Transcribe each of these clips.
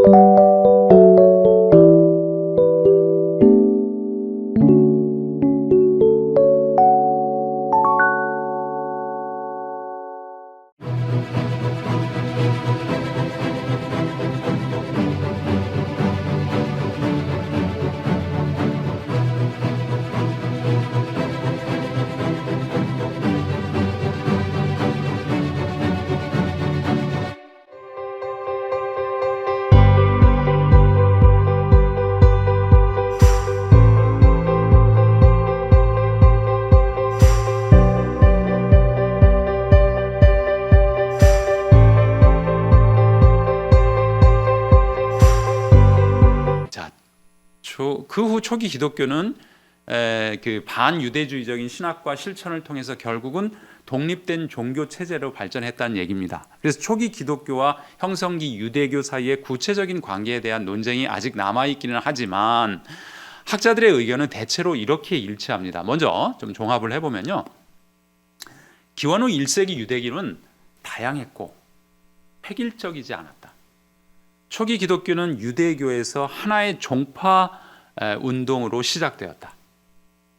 그 후 초기 기독교는 그 반유대주의적인 신학과 실천을 통해서 결국은 독립된 종교 체제로 발전했다는 얘기입니다. 그래서 초기 기독교와 형성기 유대교 사이의 구체적인 관계에 대한 논쟁이 아직 남아있기는 하지만 학자들의 의견은 대체로 이렇게 일치합니다. 먼저 좀 종합을 해보면요, 기원 후 1세기 유대교는 다양했고 획일적이지 않았다. 초기 기독교는 유대교에서 하나의 종파 운동으로 시작되었다.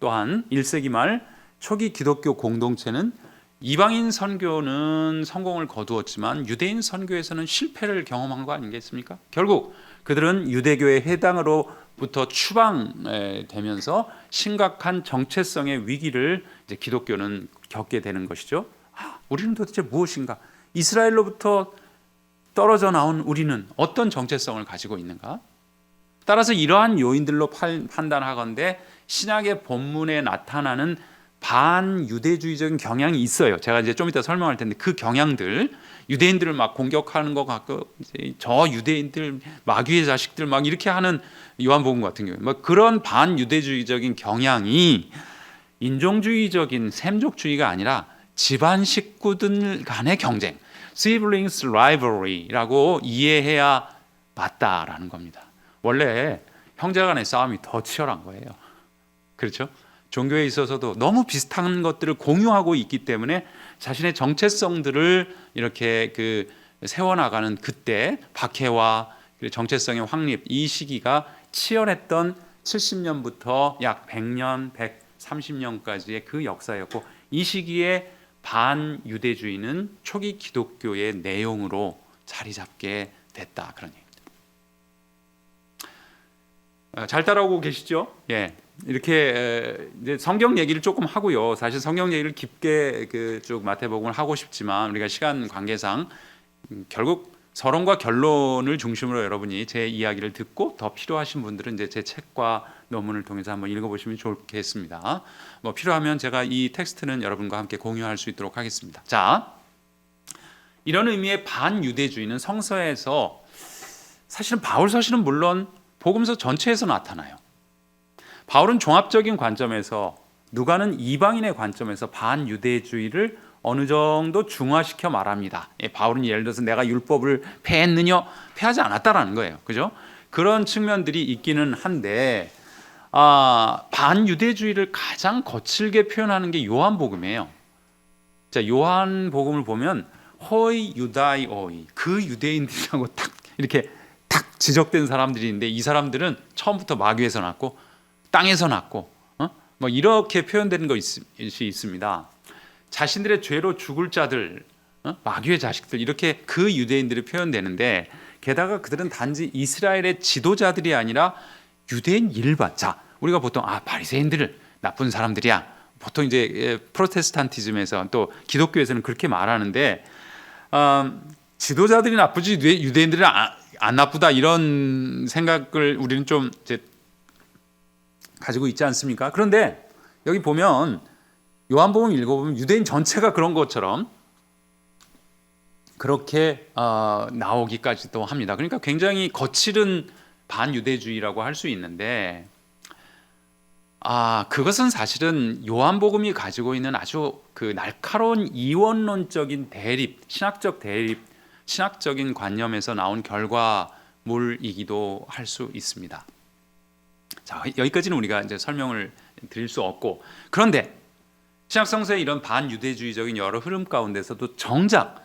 또한 1세기 말 초기 기독교 공동체는 이방인 선교는 성공을 거두었지만 유대인 선교에서는 실패를 경험한 거 아니겠습니까? 결국 그들은 유대교의 해당으로부터 추방되면서 심각한 정체성의 위기를 이제 기독교는 겪게 되는 것이죠. 우리는 도대체 무엇인가? 이스라엘로부터 떨어져 나온 우리는 어떤 정체성을 가지고 있는가? 따라서 이러한 요인들로 판단하건대 신약의 본문에 나타나는 반유대주의적인 경향이 있어요. 제가 이제 좀 이따 설명할 텐데 그 경향들, 유대인들을 막 공격하는 것 같고 저 유대인들 마귀의 자식들 막 이렇게 하는 요한복음 같은 경우, 뭐 그런 반유대주의적인 경향이 인종주의적인 샘족주의가 아니라 집안 식구들 간의 경쟁, siblings rivalry라고 이해해야 맞다라는 겁니다. 원래 형제 간의 싸움이 더 치열한 거예요. 그렇죠? 종교에 있어서도 너무 비슷한 것들을 공유하고 있기 때문에 자신의 정체성들을 이렇게 세워나가는 그때 박해와 정체성의 확립, 이 시기가 치열했던 70년부터 약 100년, 130년까지의 그 역사였고, 이 시기에 반유대주의는 초기 기독교의 내용으로 자리 잡게 됐다, 그런 얘기입니다. 잘 따라오고 계시죠? 예, 이렇게 이제 성경 얘기를 조금 하고요. 사실 성경 얘기를 깊게 쭉 마태복음을 하고 싶지만 우리가 시간 관계상 결국 서론과 결론을 중심으로 여러분이 제 이야기를 듣고 더 필요하신 분들은 이제 제 책과 논문을 통해서 한번 읽어보시면 좋겠습니다. 뭐 필요하면 제가 이 텍스트는 여러분과 함께 공유할 수 있도록 하겠습니다. 자, 이런 의미의 반유대주의는 성서에서 사실은 바울 서신은 물론 복음서 전체에서 나타나요. 바울은 종합적인 관점에서, 누가는 이방인의 관점에서 반유대주의를 어느 정도 중화시켜 말합니다. 바울은 예를 들어서 내가 율법을 폐했느냐? 폐하지 않았다라는 거예요. 그죠? 그런 측면들이 있기는 한데 반유대주의를 가장 거칠게 표현하는 게 요한복음이에요. 자, 요한복음을 보면 호이 유다이오이, 그 유대인들이라고 딱 이렇게 딱 지적된 사람들이 있는데, 이 사람들은 처음부터 마귀에서 났고 땅에서 났고 뭐 이렇게 표현되는 것이 있습니다. 자신들의 죄로 죽을 자들, 마귀의 자식들, 이렇게 그 유대인들이 표현되는데, 게다가 그들은 단지 이스라엘의 지도자들이 아니라 유대인 일반, 자, 우리가 보통 바리새인들을 나쁜 사람들이야, 보통 이제 프로테스탄티즘에서 또 기독교에서는 그렇게 말하는데, 지도자들이 나쁘지 유대인들은 안 나쁘다, 이런 생각을 우리는 좀 이제 가지고 있지 않습니까? 그런데 여기 보면 요한복음 읽어보면 유대인 전체가 그런 것처럼 그렇게 나오기까지도 합니다. 그러니까 굉장히 거칠은 반유대주의라고 할 수 있는데, 그것은 사실은 요한복음이 가지고 있는 아주 날카로운 이원론적인 대립, 신학적 대립, 신학적인 관념에서 나온 결과물이기도 할 수 있습니다. 자, 여기까지는 우리가 이제 설명을 드릴 수 없고, 그런데 신약 성서의 이런 반유대주의적인 여러 흐름 가운데서도 정작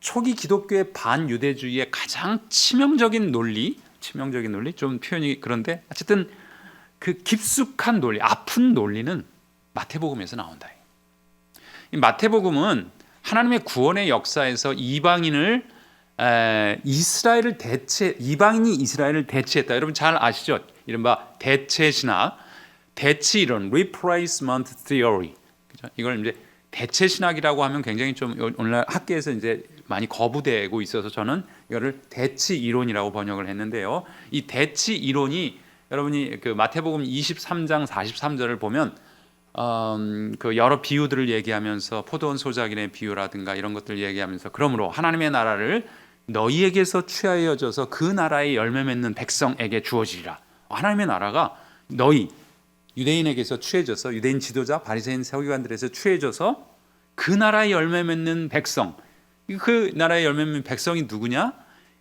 초기 기독교의 반유대주의의 가장 치명적인 논리 좀 표현이 그런데 어쨌든 그 깊숙한 논리, 아픈 논리는 마태복음에서 나온다. 이 마태복음은 하나님의 구원의 역사에서 이방인이 이스라엘을 대체했다. 여러분 잘 아시죠? 이른바 대체 신학, 대치 이론, replacement theory. 그죠? 이걸 이제 대체 신학이라고 하면 굉장히 좀 오늘날 학계에서 이제 많이 거부되고 있어서 저는 이거를 대치 이론이라고 번역을 했는데요. 이 대치 이론이 여러분이 그 마태복음 23장 43절을 보면 그 여러 비유들을 얘기하면서 포도원 소작인의 비유라든가 이런 것들 얘기하면서 그러므로 하나님의 나라를 너희에게서 취하여 져서 그 나라의 열매 맺는 백성에게 주어지리라. 하나님의 나라가 너희 유대인에게서 취해져서 유대인 지도자 바리새인 서기관들에서 취해져서 그 나라의 열매 맺는 백성, 그 나라의 열매 맺는 백성이 누구냐?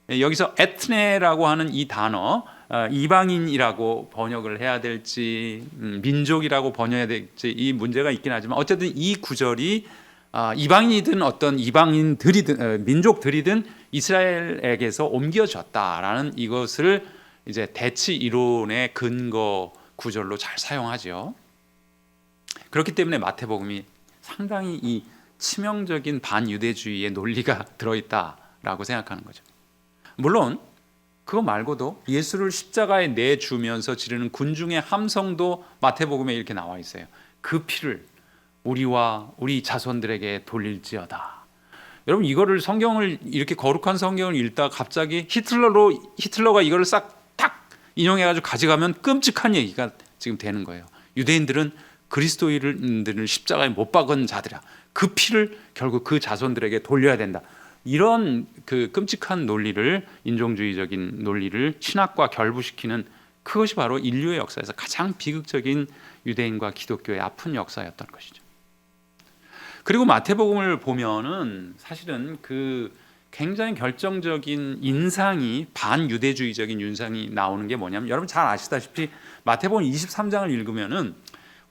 여기서 에트네라고 하는 이 단어, 이방인이라고 번역을 해야 될지 민족이라고 번역해야 될지 이 문제가 있긴 하지만 어쨌든 이 구절이 이방인이든 어떤 이방인들이든 민족들이든 이스라엘에게서 옮겨졌다라는 이것을 이제 대치 이론의 근거 구절로 잘 사용하죠. 그렇기 때문에 마태복음이 상당히 이 치명적인 반유대주의의 논리가 들어있다라고 생각하는 거죠. 물론 그거 말고도 예수를 십자가에 내주면서 지르는 군중의 함성도 마태복음에 이렇게 나와 있어요. 그 피를 우리와 우리 자손들에게 돌릴지어다. 여러분 이거를 성경을 이렇게 거룩한 성경을 읽다가 갑자기 히틀러가 이거를 싹 탁 인용해가지고 가져가면 끔찍한 얘기가 지금 되는 거예요. 유대인들은 그리스도인들을 십자가에 못 박은 자들이야. 그 피를 결국 그 자손들에게 돌려야 된다. 이런 그 끔찍한 논리를 인종주의적인 논리를 신학과 결부시키는 그것이 바로 인류의 역사에서 가장 비극적인 유대인과 기독교의 아픈 역사였던 것이죠. 그리고 마태복음을 보면은 사실은 그 굉장히 결정적인 인상이 반유대주의적인 인상이 나오는 게 뭐냐면 여러분 잘 아시다시피 마태복음 23장을 읽으면은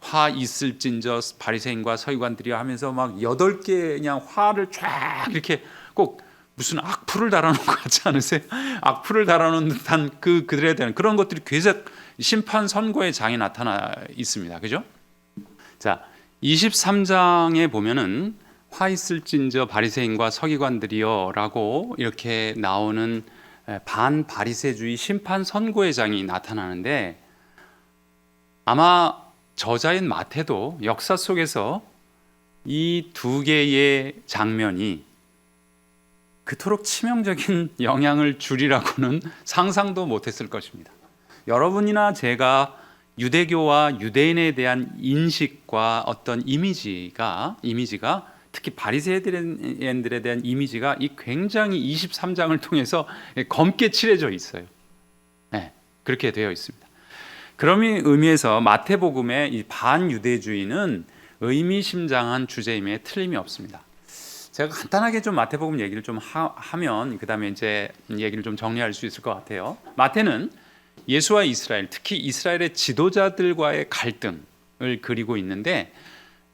화 있을진저 바리새인과 서기관들이 하면서 막 8개 그냥 화를 쫙 이렇게 꼭 무슨 악플을 달아놓은 것 같지 않으세요? 악플을 달아놓은 듯한 그들에 대한 그런 것들이 계속 심판 선고의 장에 나타나 있습니다. 그죠? 자, 23장에 보면은 화 있을진저 바리새인과 서기관들이여라고 이렇게 나오는 반바리새주의 심판 선고의 장이 나타나는데 아마 저자인 마태도 역사 속에서 이 두 개의 장면이 그토록 치명적인 영향을 주리라고는 상상도 못했을 것입니다. 여러분이나 제가 유대교와 유대인에 대한 인식과 어떤 이미지가 특히 바리새인들에 대한 이미지가 이 굉장히 23장을 통해서 검게 칠해져 있어요. 네, 그렇게 되어 있습니다. 그런 의미에서 마태복음의 이 반유대주의는 의미심장한 주제임에 틀림이 없습니다. 제가 간단하게 좀 마태복음 얘기를 좀 하면 그다음에 이제 얘기를 좀 정리할 수 있을 것 같아요. 마태는 예수와 이스라엘, 특히 이스라엘의 지도자들과의 갈등을 그리고 있는데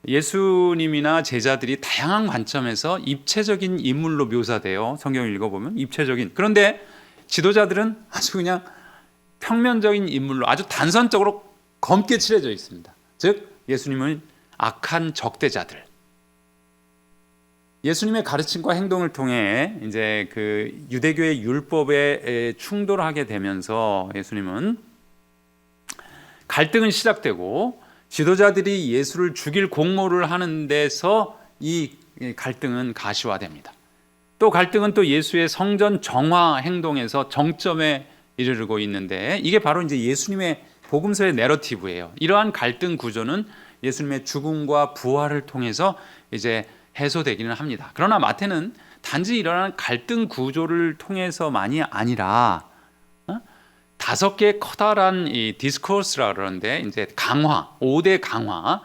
예수님이나 제자들이 다양한 관점에서 입체적인 인물로 묘사돼요. 성경을 읽어보면 입체적인. 그런데 지도자들은 아주 그냥 평면적인 인물로 아주 단선적으로 검게 칠해져 있습니다. 즉 예수님은 악한 적대자들. 예수님의 가르침과 행동을 통해 이제 그 유대교의 율법에 충돌하게 되면서 예수님은 갈등은 시작되고 지도자들이 예수를 죽일 공모를 하는 데서 이 갈등은 가시화됩니다. 또 갈등은 또 예수의 성전 정화 행동에서 정점에 이르르고 있는데 이게 바로 이제 예수님의 복음서의 내러티브예요. 이러한 갈등 구조는 예수님의 죽음과 부활을 통해서 이제 해소되기는 합니다. 그러나 마태는 단지 이러한 갈등 구조를 통해서만이 아니라 5개의 커다란 이 디스코스라 그러는데 이제 강화, 5대 강화,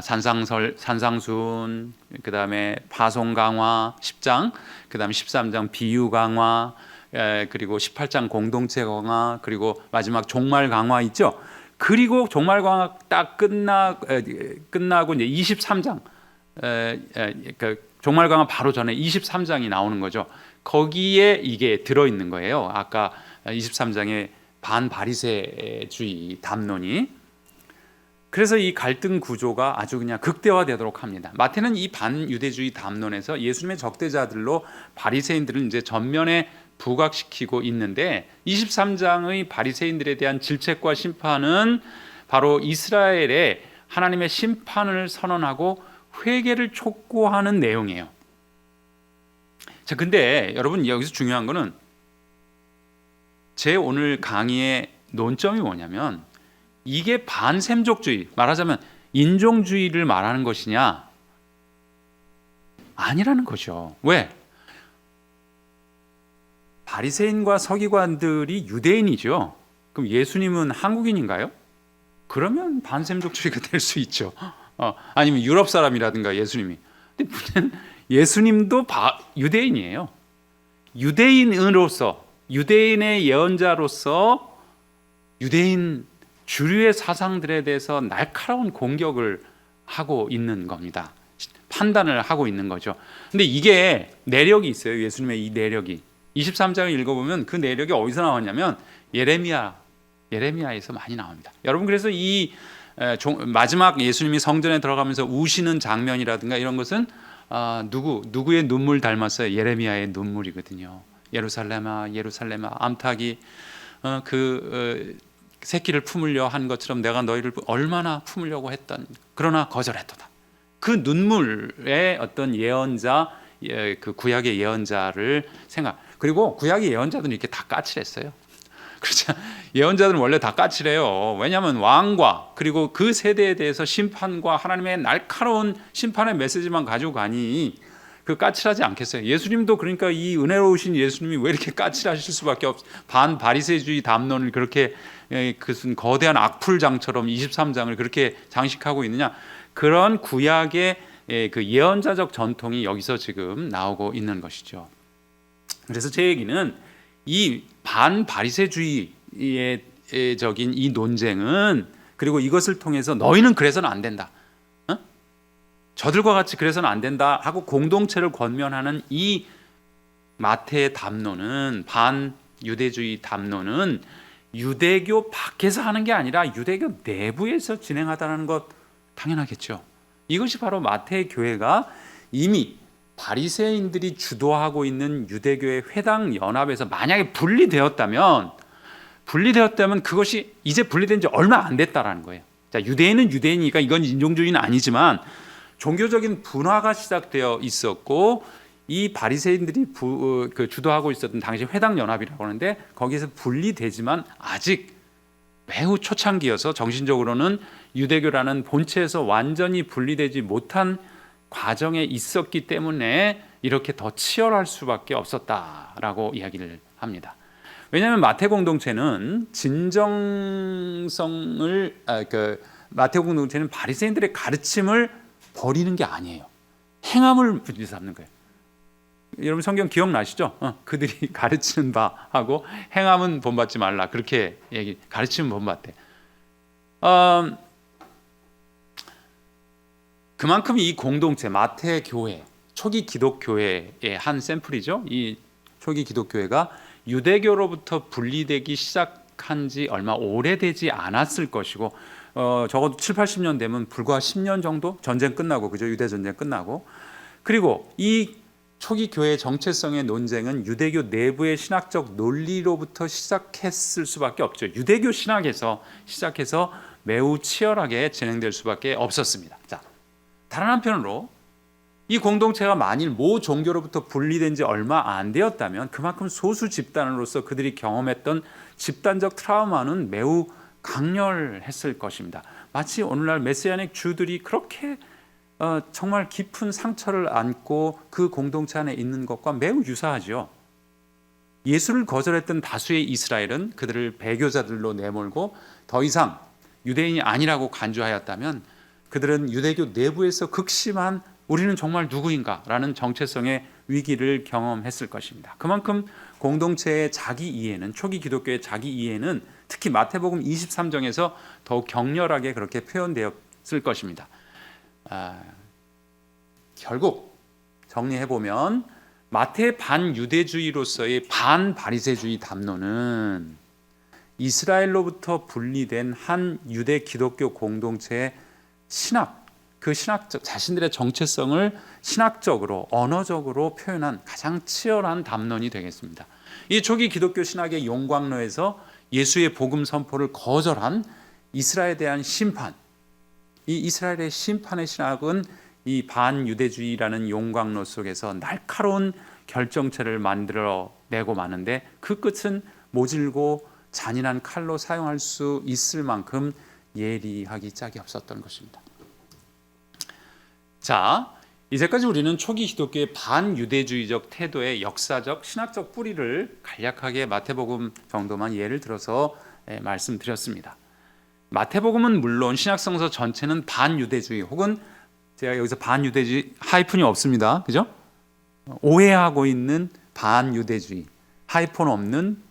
산상순, 그다음에 파송 강화 10장, 그다음에 13장 비유 강화, 그리고 18장 공동체 강화, 그리고 마지막 종말 강화 있죠. 그리고 종말 강화 딱 끝나고 이제 23장 종말 강화 바로 전에 23장이 나오는 거죠. 거기에 이게 들어있는 거예요. 아까 23장의 반바리새주의 담론이. 그래서 이 갈등 구조가 아주 그냥 극대화되도록 합니다. 마태는 이 반유대주의 담론에서 예수님의 적대자들로 바리새인들을 이제 전면에 부각시키고 있는데 23장의 바리새인들에 대한 질책과 심판은 바로 이스라엘의 하나님의 심판을 선언하고 회개를 촉구하는 내용이에요. 자, 근데 여러분 여기서 중요한 거는 제 오늘 강의의 논점이 뭐냐면 이게 반샘족주의, 말하자면 인종주의를 말하는 것이냐? 아니라는 거죠. 왜? 바리새인과 서기관들이 유대인이죠. 그럼 예수님은 한국인인가요? 그러면 반샘족주의가 될 수 있죠. 아니면 유럽 사람이라든가 예수님이. 근데 문제는 예수님도 유대인이에요. 유대인으로서, 유대인의 예언자로서 유대인 주류의 사상들에 대해서 날카로운 공격을 하고 있는 겁니다. 판단을 하고 있는 거죠. 근데 이게 내력이 있어요. 예수님의 이 내력이. 23장을 읽어보면 그 내력이 어디서 나왔냐면 예레미야에서 많이 나옵니다. 여러분, 그래서 이 마지막 예수님이 성전에 들어가면서 우시는 장면이라든가 이런 것은 누구의 눈물 닮았어요? 예레미야의 눈물이거든요. 예루살렘아 예루살렘아 암탉이 새끼를 품으려 한 것처럼 내가 너희를 얼마나 품으려고 했던 그러나 거절했도다. 그 눈물의 어떤 예언자, 그 구약의 예언자를 그리고 구약의 예언자들은 이렇게 다 까칠했어요. 그렇죠. 예언자들은 원래 다 까칠해요. 왜냐하면 왕과 그리고 그 세대에 대해서 심판과 하나님의 날카로운 심판의 메시지만 가지고 가니 그 까칠하지 않겠어요. 예수님도 그러니까 이 은혜로우신 예수님이 왜 이렇게 까칠하실 수밖에 반바리새주의 담론을 그렇게 그슨 거대한 악풀장처럼 23장을 그렇게 장식하고 있느냐? 그런 구약의 그 예언자적 전통이 여기서 지금 나오고 있는 것이죠. 그래서 제 얘기는 이 반바리새주의의 적인 이 논쟁은, 그리고 이것을 통해서 너희는 그래서는 안 된다, 저들과 같이 그래서는 안 된다 하고 공동체를 권면하는 이 마태의 담론은, 반유대주의 담론은 유대교 밖에서 하는 게 아니라 유대교 내부에서 진행하다는 것 당연하겠죠. 이것이 바로 마태의 교회가 이미 바리새인들이 주도하고 있는 유대교의 회당 연합에서 만약에 분리되었다면 그것이 이제 분리된 지 얼마 안 됐다라는 거예요. 자, 유대인은 유대인이니까 이건 인종주의는 아니지만 종교적인 분화가 시작되어 있었고, 이 바리새인들이 주도하고 있었던 당시 회당 연합이라고 하는데 거기에서 분리되지만 아직 매우 초창기여서 정신적으로는 유대교라는 본체에서 완전히 분리되지 못한 과정에 있었기 때문에 이렇게 더 치열할 수밖에 없었다라고 이야기를 합니다. 왜냐하면 마태 공동체는 마태 공동체는 바리새인들의 가르침을 버리는 게 아니에요. 행함을 문제 삼는 거예요. 여러분 성경 기억나시죠? 그들이 가르치는 바 하고 행함은 본받지 말라, 그렇게 가르치면 본받대. 그만큼 이 공동체 마태 교회, 초기 기독교회의 한 샘플이죠. 이 초기 기독교회가 유대교로부터 분리되기 시작한 지 얼마 오래되지 않았을 것이고, 적어도 7, 80년 되면 불과 10년 정도, 전쟁 끝나고, 그죠? 유대 전쟁 끝나고. 그리고 이 초기 교회의 정체성의 논쟁은 유대교 내부의 신학적 논리로부터 시작했을 수밖에 없죠. 유대교 신학에서 시작해서 매우 치열하게 진행될 수밖에 없었습니다. 자, 다른 한편으로 이 공동체가 만일 모 종교로부터 분리된 지 얼마 안 되었다면 그만큼 소수 집단으로서 그들이 경험했던 집단적 트라우마는 매우 강렬했을 것입니다. 마치 오늘날 메시아닉 주들이 그렇게 정말 깊은 상처를 안고 그 공동체 안에 있는 것과 매우 유사하죠. 예수를 거절했던 다수의 이스라엘은 그들을 배교자들로 내몰고 더 이상 유대인이 아니라고 간주하였다면 그들은 유대교 내부에서 극심한 우리는 정말 누구인가 라는 정체성의 위기를 경험했을 것입니다. 그만큼 공동체의 자기 이해는, 초기 기독교의 자기 이해는 특히 마태복음 23장에서 더욱 격렬하게 그렇게 표현되었을 것입니다. 결국 정리해 보면 마태의 반유대주의로서의 반바리새주의 담론은 이스라엘로부터 분리된 한 유대 기독교 공동체의 신학, 그 신학적 자신들의 정체성을 신학적으로 언어적으로 표현한 가장 치열한 담론이 되겠습니다. 이 초기 기독교 신학의 용광로에서 예수의 복음 선포를 거절한 이스라엘에 대한 심판, 이 이스라엘의 심판의 신학은 이 반유대주의라는 용광로 속에서 날카로운 결정체를 만들어내고 마는데 그 끝은 모질고 잔인한 칼로 사용할 수 있을 만큼 예리하기 짝이 없었던 것입니다. 자, 이제까지 우리는 초기 기독교의 반유대주의적 태도의 역사적, 신학적 뿌리를 간략하게 마태복음 정도만 예를 들어서 말씀드렸습니다. 마태복음은 물론 신약성서 전체는 반유대주의 혹은 제가 여기서 반유대주의 하이픈이 없습니다. 그죠? 오해하고 있는 반유대주의, 하이픈 없는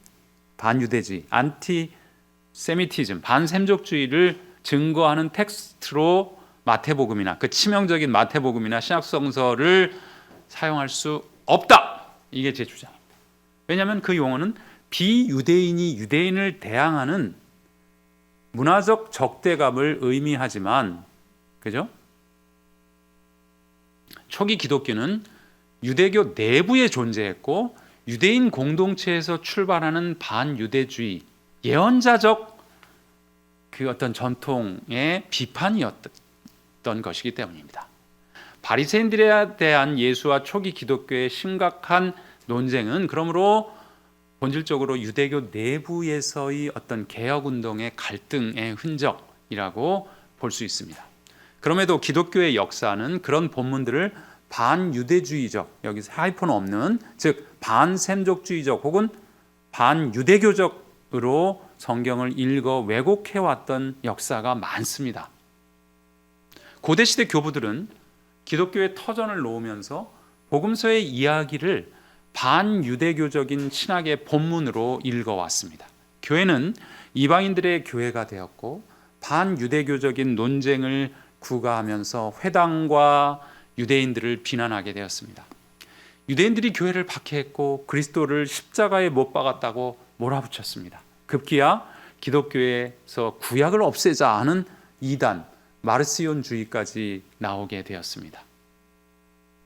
반유대주의, 안티세미티즘, 반샘족주의를 증거하는 텍스트로 마태복음이나 그 치명적인 마태복음이나 신약성서를 사용할 수 없다. 이게 제 주장입니다. 왜냐하면 그 용어는 비유대인이 유대인을 대항하는 문화적 적대감을 의미하지만, 그죠? 초기 기독교는 유대교 내부에 존재했고 유대인 공동체에서 출발하는 반유대주의, 예언자적 그 어떤 전통의 비판이었던 것이기 때문입니다. 바리새인들에 대한 예수와 초기 기독교의 심각한 논쟁은 그러므로 본질적으로 유대교 내부에서의 어떤 개혁운동의 갈등의 흔적이라고 볼 수 있습니다. 그럼에도 기독교의 역사는 그런 본문들을 반유대주의적, 여기서 하이픈 없는, 즉 반샘족주의적 혹은 반유대교적으로 성경을 읽어 왜곡해왔던 역사가 많습니다. 고대시대 교부들은 기독교의 터전을 놓으면서 복음서의 이야기를 반유대교적인 신학의 본문으로 읽어왔습니다. 교회는 이방인들의 교회가 되었고 반유대교적인 논쟁을 구가하면서 회당과 유대인들을 비난하게 되었습니다. 유대인들이 교회를 박해했고 그리스도를 십자가에 못 박았다고 몰아붙였습니다. 급기야 기독교에서 구약을 없애자 하는 이단 마르시온주의까지 나오게 되었습니다.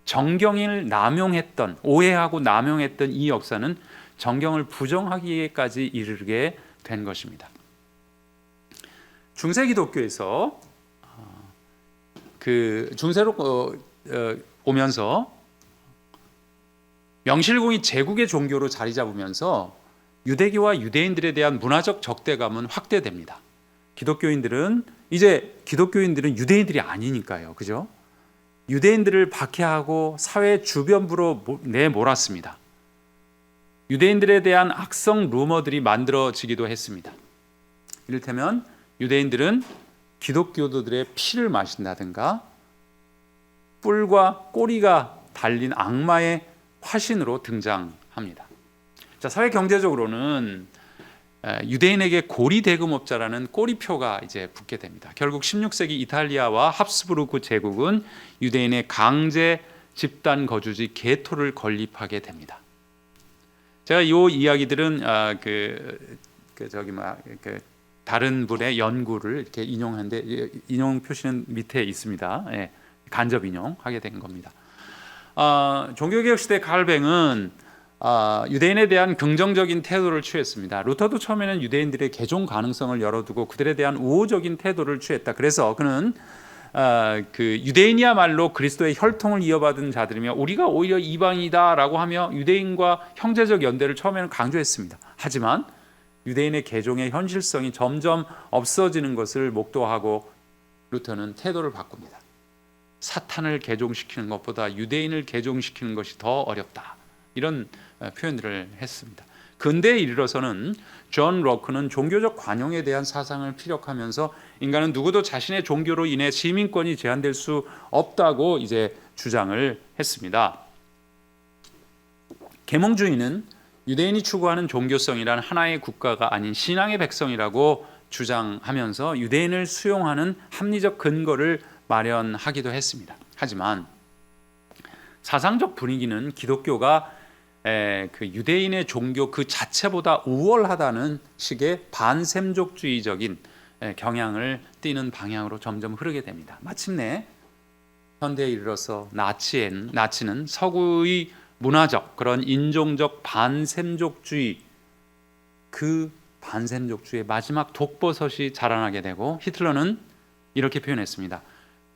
정경을 남용했던, 오해하고 남용했던 이 역사는 정경을 부정하기까지 이르게 된 것입니다. 중세 기독교에서 그 중세로 오면서 명실공히 제국의 종교로 자리 잡으면서 유대교와 유대인들에 대한 문화적 적대감은 확대됩니다. 기독교인들은 유대인들이 아니니까요. 그죠? 유대인들을 박해하고 사회 주변부로 내몰았습니다. 유대인들에 대한 악성 루머들이 만들어지기도 했습니다. 이를테면 유대인들은 기독교도들의 피를 마신다든가 뿔과 꼬리가 달린 악마의 화신으로 등장합니다. 자, 사회 경제적으로는 유대인에게 고리대금업자라는 꼬리표가 이제 붙게 됩니다. 결국 16세기 이탈리아와 합스부르크 제국은 유대인의 강제 집단 거주지 게토를 건립하게 됩니다. 제가 이 이야기들은 다른 분의 연구를 이렇게 인용하는데 인용 표시는 밑에 있습니다. 예, 간접 인용하게 된 겁니다. 종교개혁 시대 칼뱅은 유대인에 대한 긍정적인 태도를 취했습니다. 루터도 처음에는 유대인들의 개종 가능성을 열어두고 그들에 대한 우호적인 태도를 취했다. 그래서 그는 유대인이야말로 그리스도의 혈통을 이어받은 자들이며 우리가 오히려 이방이다라고 하며 유대인과 형제적 연대를 처음에는 강조했습니다. 하지만 유대인의 개종의 현실성이 점점 없어지는 것을 목도하고 루터는 태도를 바꿉니다. 사탄을 개종시키는 것보다 유대인을 개종시키는 것이 더 어렵다. 이런 표현들을 했습니다. 근대에 이르러서는 존 로크는 종교적 관용에 대한 사상을 피력하면서 인간은 누구도 자신의 종교로 인해 시민권이 제한될 수 없다고 이제 주장을 했습니다. 계몽주의는 유대인이 추구하는 종교성이란 하나의 국가가 아닌 신앙의 백성이라고 주장하면서 유대인을 수용하는 합리적 근거를 마련하기도 했습니다. 하지만 사상적 분위기는 기독교가 그 유대인의 종교 그 자체보다 우월하다는 식의 반샘족주의적인 경향을 띠는 방향으로 점점 흐르게 됩니다. 마침내 현대에 이르러서 나치는 서구의 문화적 그런 인종적 반샘족주의 그 반샘족주의의 마지막 독버섯이 자라나게 되고 히틀러는 이렇게 표현했습니다.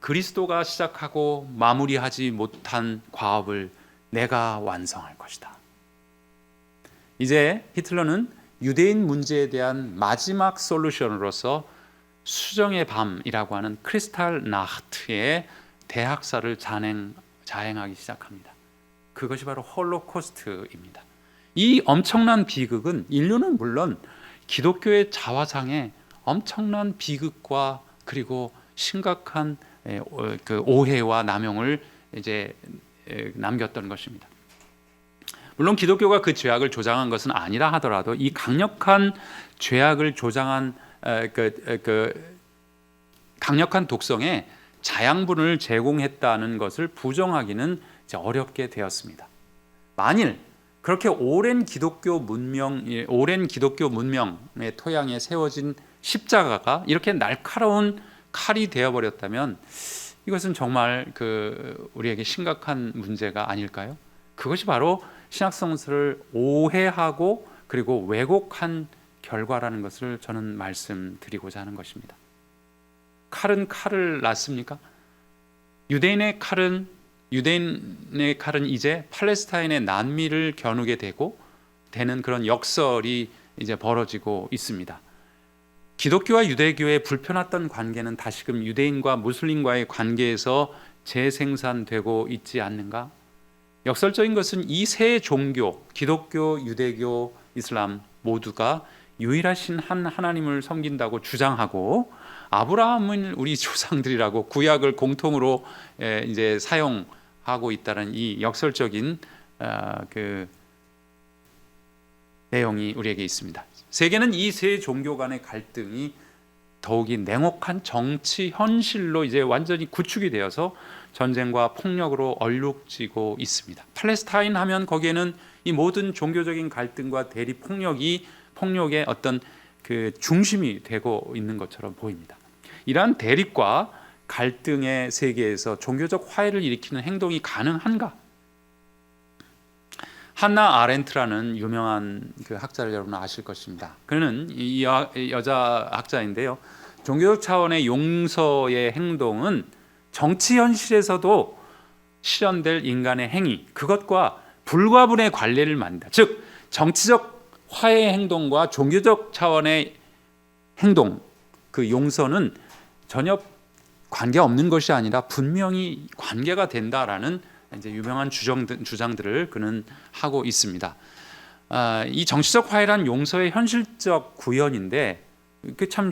그리스도가 시작하고 마무리하지 못한 과업을 내가 완성할 것이다. 이제 히틀러는 유대인 문제에 대한 마지막 솔루션으로서 수정의 밤이라고 하는 크리스탈 나흐트의 대학살을 자행하기 시작합니다. 그것이 바로 홀로코스트입니다. 이 엄청난 비극은 인류는 물론 기독교의 자화상에 엄청난 비극과 그리고 심각한 그 오해와 남용을 이제 남겼던 것입니다. 물론 기독교가 그 죄악을 조장한 것은 아니라 하더라도 이 강력한 죄악을 조장한 강력한 독성에 자양분을 제공했다는 것을 부정하기는 어렵게 되었습니다. 만일 그렇게 오랜 기독교 문명의 토양에 세워진 십자가가 이렇게 날카로운 칼이 되어버렸다면 이것은 정말 우리에게 심각한 문제가 아닐까요? 그것이 바로 신약성서를 오해하고 그리고 왜곡한 결과라는 것을 저는 말씀드리고자 하는 것입니다. 칼은 칼을 낳습니까? 유대인의 칼은 이제 팔레스타인의 난미를 겨누게 되는 그런 역설이 이제 벌어지고 있습니다. 기독교와 유대교의 불편했던 관계는 다시금 유대인과 무슬림과의 관계에서 재생산되고 있지 않는가? 역설적인 것은 이 세 종교, 기독교, 유대교, 이슬람 모두가 유일하신 한 하나님을 섬긴다고 주장하고 아브라함은 우리 조상들이라고 구약을 공통으로 이제 사용하고 있다는 이 역설적인 그 내용이 우리에게 있습니다. 세계는 이 세 종교 간의 갈등이 더욱이 냉혹한 정치 현실로 이제 완전히 구축이 되어서 전쟁과 폭력으로 얼룩지고 있습니다. 팔레스타인 하면 거기에는 이 모든 종교적인 갈등과 대리 폭력의 어떤 그 중심이 되고 있는 것처럼 보입니다. 이러한 대립과 갈등의 세계에서 종교적 화해를 일으키는 행동이 가능한가? 한나 아렌트라는 유명한 그 학자를 여러분 아실 것입니다. 그는 이 여자 학자인데요. 종교적 차원의 용서의 행동은 정치 현실에서도 실현될 인간의 행위, 그것과 불가분의 관례를 만든다. 즉 정치적 화해의 행동과 종교적 차원의 행동, 그 용서는 전혀 관계없는 것이 아니라 분명히 관계가 된다라는 이제 유명한 주장들을 그는 하고 있습니다. 이 정치적 화해란 용서의 현실적 구현인데 참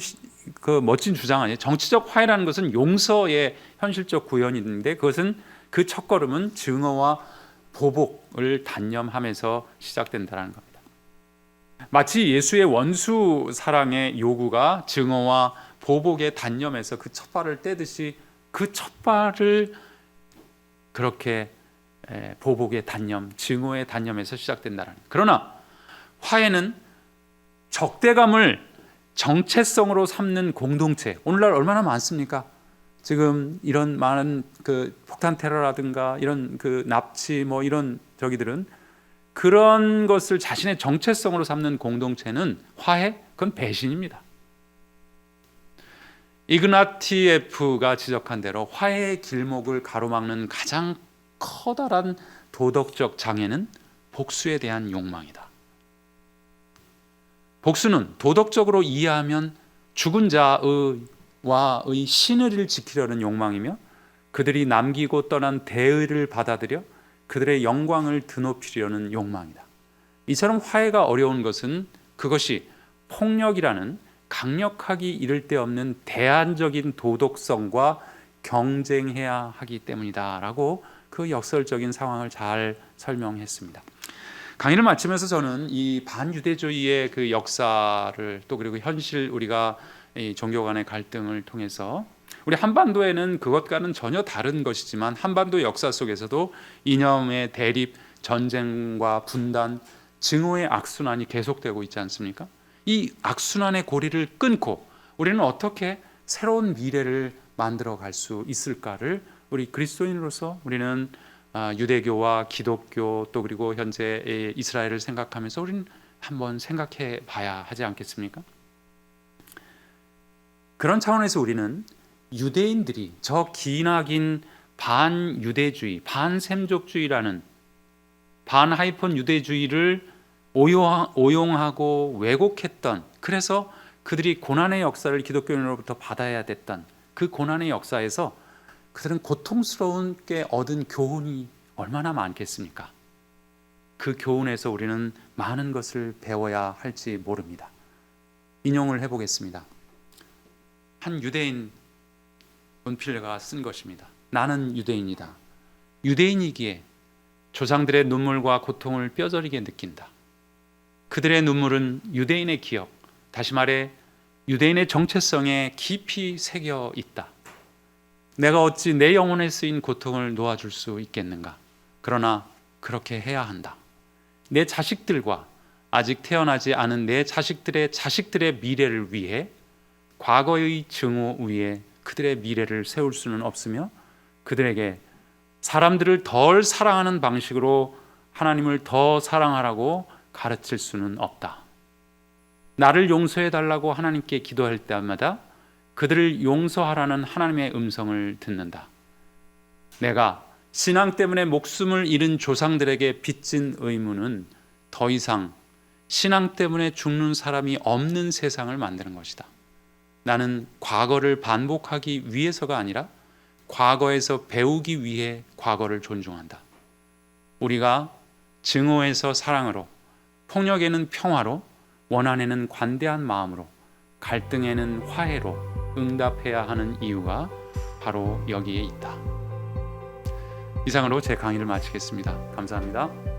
멋진 주장 아니에요? 정치적 화해라는 것은 용서의 현실적 구현인데 그것은 그 첫걸음은 증오와 보복을 단념하면서 시작된다는 겁니다. 마치 예수의 원수 사랑의 요구가 증오와 보복의 단념에서 그 첫발을 떼듯이 그 첫발을 그렇게 보복의 단념, 증오의 단념에서 시작된다는. 그러나 화해는 적대감을 정체성으로 삼는 공동체, 오늘날 얼마나 많습니까? 지금 이런 많은 그 폭탄 테러라든가 이런 그 납치 뭐 이런 저기들은 그런 것을 자신의 정체성으로 삼는 공동체는 화해? 그건 배신입니다. 이그나티예프가 지적한 대로 화해의 길목을 가로막는 가장 커다란 도덕적 장애는 복수에 대한 욕망이다. 복수는 도덕적으로 이해하면 죽은 자와의 신의를 지키려는 욕망이며 그들이 남기고 떠난 대의를 받아들여 그들의 영광을 드높이려는 욕망이다. 이처럼 화해가 어려운 것은 그것이 폭력이라는 강력하기 이를 데 없는 대안적인 도덕성과 경쟁해야 하기 때문이다라고 그 역설적인 상황을 잘 설명했습니다. 강의를 마치면서 저는 이 반유대주의의 그 역사를 또 그리고 현실 우리가 이 종교 간의 갈등을 통해서 우리 한반도에는 그것과는 전혀 다른 것이지만 한반도 역사 속에서도 이념의 대립, 전쟁과 분단, 증오의 악순환이 계속되고 있지 않습니까? 이 악순환의 고리를 끊고 우리는 어떻게 새로운 미래를 만들어 갈 수 있을까를 우리 그리스도인으로서 우리는 유대교와 기독교 또 그리고 현재 이스라엘을 생각하면서 우리는 한번 생각해 봐야 하지 않겠습니까? 그런 차원에서 우리는 유대인들이 저 기나긴 반유대주의, 반샘족주의라는 반하이폰 유대주의를 오용하고 왜곡했던, 그래서 그들이 고난의 역사를 기독교인으로부터 받아야 됐던 그 고난의 역사에서 그들은 고통스러운게 얻은 교훈이 얼마나 많겠습니까? 그 교훈에서 우리는 많은 것을 배워야 할지 모릅니다. 인용을 해보겠습니다. 한 유대인 문필가가 쓴 것입니다. 나는 유대인이다. 유대인이기에 조상들의 눈물과 고통을 뼈저리게 느낀다. 그들의 눈물은 유대인의 기억, 다시 말해 유대인의 정체성에 깊이 새겨 있다. 내가 어찌 내 영혼에 쓰인 고통을 놓아줄 수 있겠는가? 그러나 그렇게 해야 한다. 내 자식들과 아직 태어나지 않은 내 자식들의 미래를 위해 과거의 증오 위에 그들의 미래를 세울 수는 없으며 그들에게 사람들을 덜 사랑하는 방식으로 하나님을 더 사랑하라고 가르칠 수는 없다. 나를 용서해 달라고 하나님께 기도할 때마다 그들을 용서하라는 하나님의 음성을 듣는다. 내가 신앙 때문에 목숨을 잃은 조상들에게 빚진 의무는 더 이상 신앙 때문에 죽는 사람이 없는 세상을 만드는 것이다. 나는 과거를 반복하기 위해서가 아니라 과거에서 배우기 위해 과거를 존중한다. 우리가 증오에서 사랑으로, 폭력에는 평화로, 원한에는 관대한 마음으로, 갈등에는 화해로 응답해야 하는 이유가 바로 여기에 있다. 이상으로 제 강의를 마치겠습니다. 감사합니다.